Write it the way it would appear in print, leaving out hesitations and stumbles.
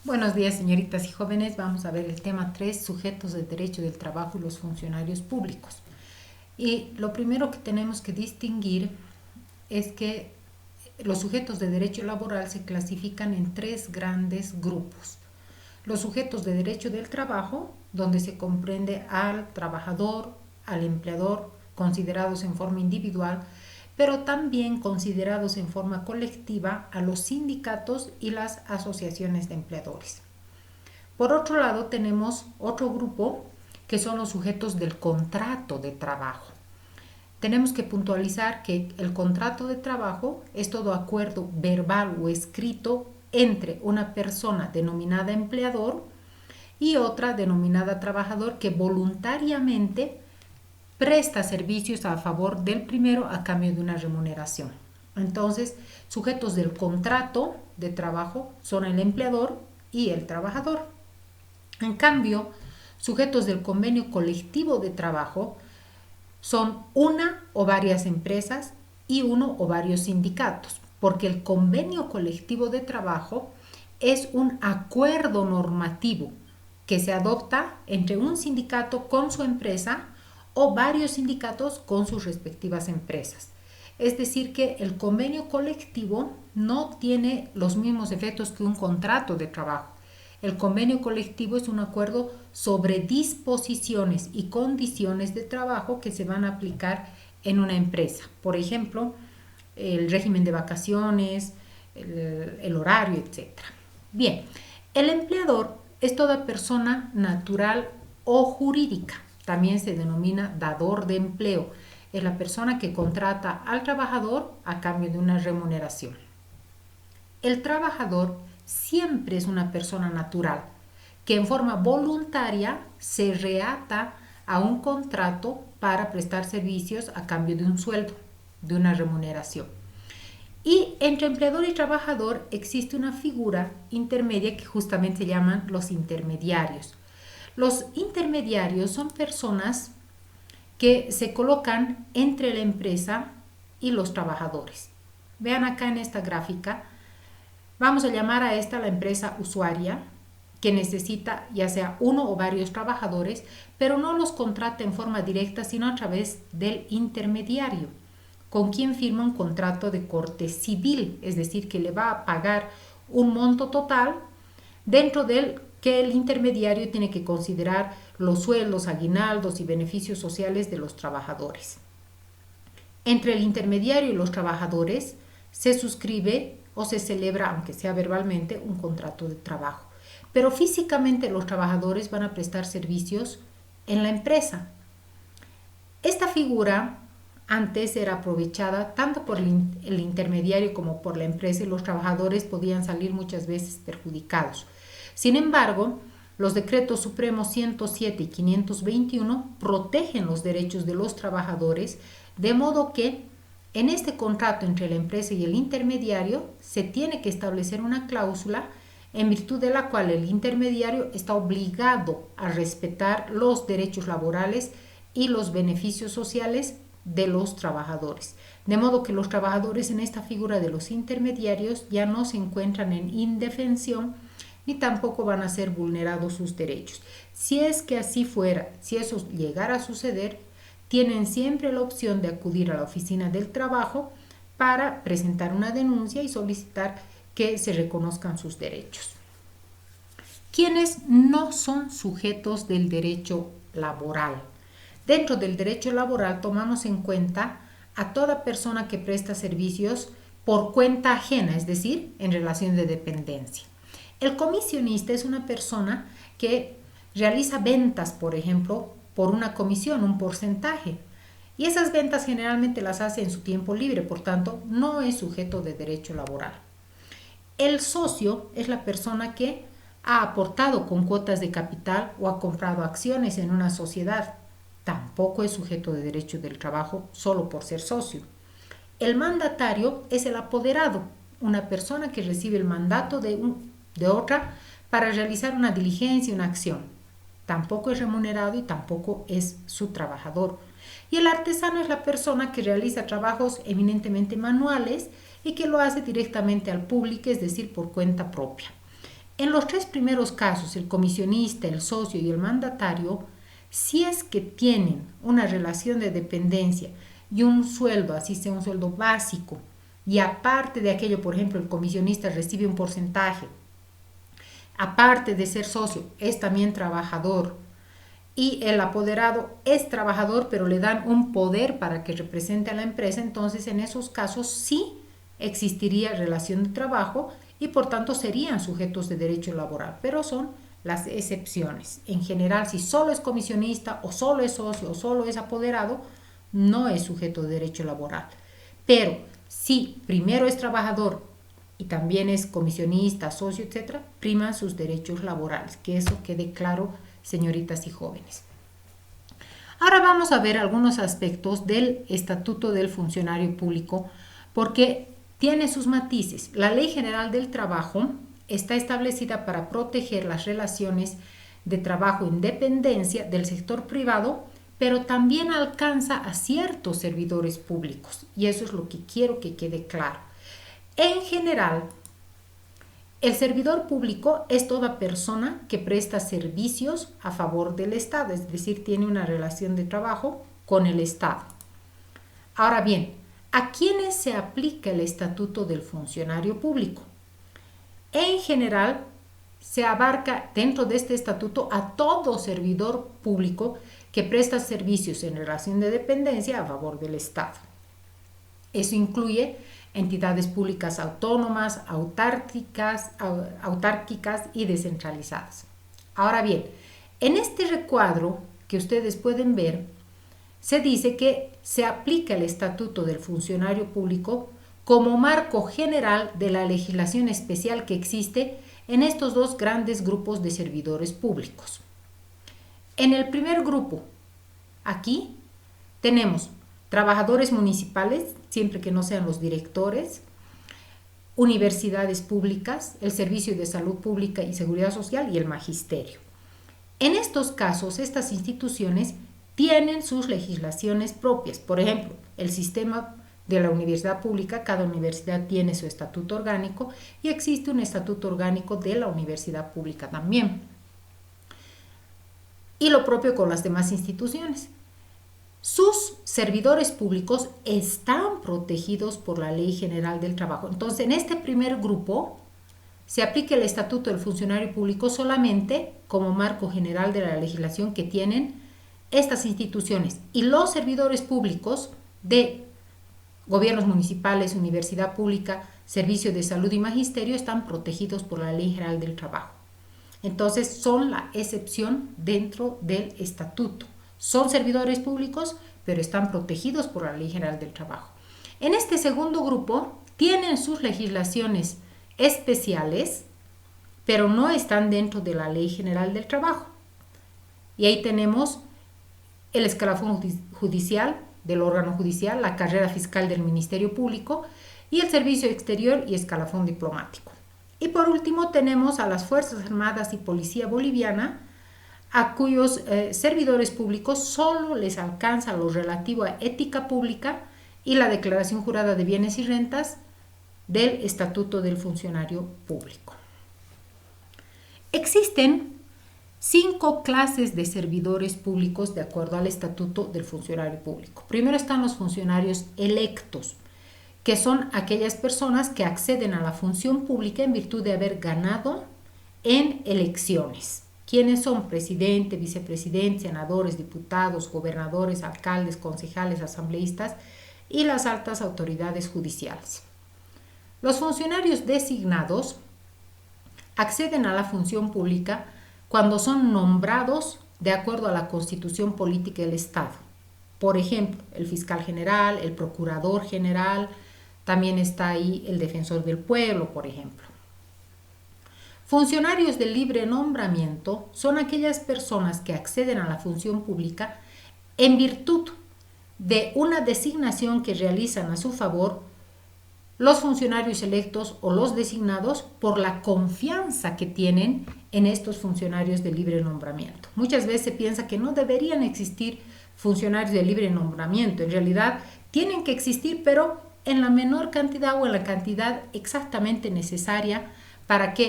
Buenos días, señoritas y jóvenes. Vamos a ver el tema 3: sujetos de derecho del trabajo y los funcionarios públicos. Y lo primero que tenemos que distinguir es que los sujetos de derecho laboral se clasifican en tres grandes grupos. Los sujetos de derecho del trabajo, donde se comprende al trabajador, al empleador, considerados en forma individual, pero también considerados en forma colectiva a los sindicatos y las asociaciones de empleadores. Por otro lado, tenemos otro grupo que son los sujetos del contrato de trabajo. Tenemos que puntualizar que el contrato de trabajo es todo acuerdo verbal o escrito entre una persona denominada empleador y otra denominada trabajador que voluntariamente presta servicios a favor del primero a cambio de una remuneración. Entonces, sujetos del contrato de trabajo son el empleador y el trabajador. En cambio, sujetos del convenio colectivo de trabajo son una o varias empresas y uno o varios sindicatos, porque el convenio colectivo de trabajo es un acuerdo normativo que se adopta entre un sindicato con su empresa o varios sindicatos con sus respectivas empresas. Es decir, que el convenio colectivo no tiene los mismos efectos que un contrato de trabajo. El convenio colectivo es un acuerdo sobre disposiciones y condiciones de trabajo que se van a aplicar en una empresa. Por ejemplo, el régimen de vacaciones, el horario, etc. Bien, el empleador es toda persona natural o jurídica. También se denomina dador de empleo. Es la persona que contrata al trabajador a cambio de una remuneración. El trabajador siempre es una persona natural que en forma voluntaria se reata a un contrato para prestar servicios a cambio de un sueldo, de una remuneración. Y entre empleador y trabajador existe una figura intermedia que justamente se llaman los intermediarios. Los intermediarios son personas que se colocan entre la empresa y los trabajadores. Vean acá en esta gráfica, vamos a llamar a esta la empresa usuaria, que necesita ya sea uno o varios trabajadores, pero no los contrata en forma directa, sino a través del intermediario, con quien firma un contrato de corte civil, es decir, que le va a pagar un monto total dentro del que el intermediario tiene que considerar los sueldos, aguinaldos y beneficios sociales de los trabajadores. Entre el intermediario y los trabajadores se suscribe o se celebra, aunque sea verbalmente, un contrato de trabajo. Pero físicamente los trabajadores van a prestar servicios en la empresa. Esta figura antes era aprovechada tanto por el intermediario como por la empresa y los trabajadores podían salir muchas veces perjudicados. Sin embargo, los decretos supremos 107 y 521 protegen los derechos de los trabajadores, de modo que en este contrato entre la empresa y el intermediario se tiene que establecer una cláusula en virtud de la cual el intermediario está obligado a respetar los derechos laborales y los beneficios sociales de los trabajadores. De modo que los trabajadores en esta figura de los intermediarios ya no se encuentran en indefensión ni tampoco van a ser vulnerados sus derechos. Si es que así fuera, si eso llegara a suceder, tienen siempre la opción de acudir a la oficina del trabajo para presentar una denuncia y solicitar que se reconozcan sus derechos. ¿Quiénes no son sujetos del derecho laboral? Dentro del derecho laboral tomamos en cuenta a toda persona que presta servicios por cuenta ajena, es decir, en relación de dependencia. El comisionista es una persona que realiza ventas, por ejemplo, por una comisión, un porcentaje. Y esas ventas generalmente las hace en su tiempo libre, por tanto, no es sujeto de derecho laboral. El socio es la persona que ha aportado con cuotas de capital o ha comprado acciones en una sociedad. Tampoco es sujeto de derecho del trabajo solo por ser socio. El mandatario es el apoderado, una persona que recibe el mandato de otra para realizar una diligencia, una acción. Tampoco es remunerado y tampoco es su trabajador. Y el artesano es la persona que realiza trabajos eminentemente manuales y que lo hace directamente al público, es decir, por cuenta propia. En los tres primeros casos, el comisionista, el socio y el mandatario, si es que tienen una relación de dependencia y un sueldo, así sea un sueldo básico, y aparte de aquello, por ejemplo, el comisionista recibe un porcentaje, aparte de ser socio, es también trabajador, y el apoderado es trabajador, pero le dan un poder para que represente a la empresa, entonces en esos casos sí existiría relación de trabajo y por tanto serían sujetos de derecho laboral, pero son las excepciones. En general, si solo es comisionista o solo es socio o solo es apoderado, no es sujeto de derecho laboral. Pero si primero es trabajador y también es comisionista, socio, etcétera, priman sus derechos laborales. Que eso quede claro, señoritas y jóvenes. Ahora vamos a ver algunos aspectos del Estatuto del Funcionario Público, porque tiene sus matices. La Ley General del Trabajo está establecida para proteger las relaciones de trabajo en dependencia del sector privado, pero también alcanza a ciertos servidores públicos, y eso es lo que quiero que quede claro. En general, el servidor público es toda persona que presta servicios a favor del Estado, es decir, tiene una relación de trabajo con el Estado. Ahora bien, ¿a quiénes se aplica el Estatuto del Funcionario Público? En general, se abarca dentro de este estatuto a todo servidor público que presta servicios en relación de dependencia a favor del Estado. Eso incluye entidades públicas autónomas, autárquicas y descentralizadas. Ahora bien, en este recuadro que ustedes pueden ver, se dice que se aplica el Estatuto del Funcionario Público como marco general de la legislación especial que existe en estos dos grandes grupos de servidores públicos. En el primer grupo, aquí tenemos trabajadores municipales, siempre que no sean los directores, universidades públicas, el Servicio de Salud Pública y Seguridad Social y el Magisterio. En estos casos, estas instituciones tienen sus legislaciones propias. Por ejemplo, el sistema de la universidad pública, cada universidad tiene su estatuto orgánico y existe un estatuto orgánico de la universidad pública también. Y lo propio con las demás instituciones. Sus servidores públicos están protegidos por la Ley General del Trabajo. Entonces, en este primer grupo se aplica el Estatuto del Funcionario Público solamente como marco general de la legislación que tienen estas instituciones. Y los servidores públicos de gobiernos municipales, universidad pública, servicio de salud y magisterio están protegidos por la Ley General del Trabajo. Entonces, son la excepción dentro del estatuto. Son servidores públicos, pero están protegidos por la Ley General del Trabajo. En este segundo grupo tienen sus legislaciones especiales, pero no están dentro de la Ley General del Trabajo. Y ahí tenemos el escalafón judicial del órgano judicial, la carrera fiscal del Ministerio Público y el servicio exterior y escalafón diplomático. Y por último tenemos a las Fuerzas Armadas y Policía Boliviana, a cuyos servidores públicos solo les alcanza lo relativo a ética pública y la declaración jurada de bienes y rentas del Estatuto del Funcionario Público. Existen 5 clases de servidores públicos de acuerdo al Estatuto del Funcionario Público. Primero están los funcionarios electos, que son aquellas personas que acceden a la función pública en virtud de haber ganado en elecciones. ¿Quiénes son? Presidente, vicepresidente, senadores, diputados, gobernadores, alcaldes, concejales, asambleístas y las altas autoridades judiciales. Los funcionarios designados acceden a la función pública cuando son nombrados de acuerdo a la Constitución Política del Estado. Por ejemplo, el fiscal general, el procurador general, también está ahí el defensor del pueblo, por ejemplo. Funcionarios de libre nombramiento son aquellas personas que acceden a la función pública en virtud de una designación que realizan a su favor los funcionarios electos o los designados por la confianza que tienen en estos funcionarios de libre nombramiento. Muchas veces se piensa que no deberían existir funcionarios de libre nombramiento. En realidad tienen que existir, pero en la menor cantidad o en la cantidad exactamente necesaria para que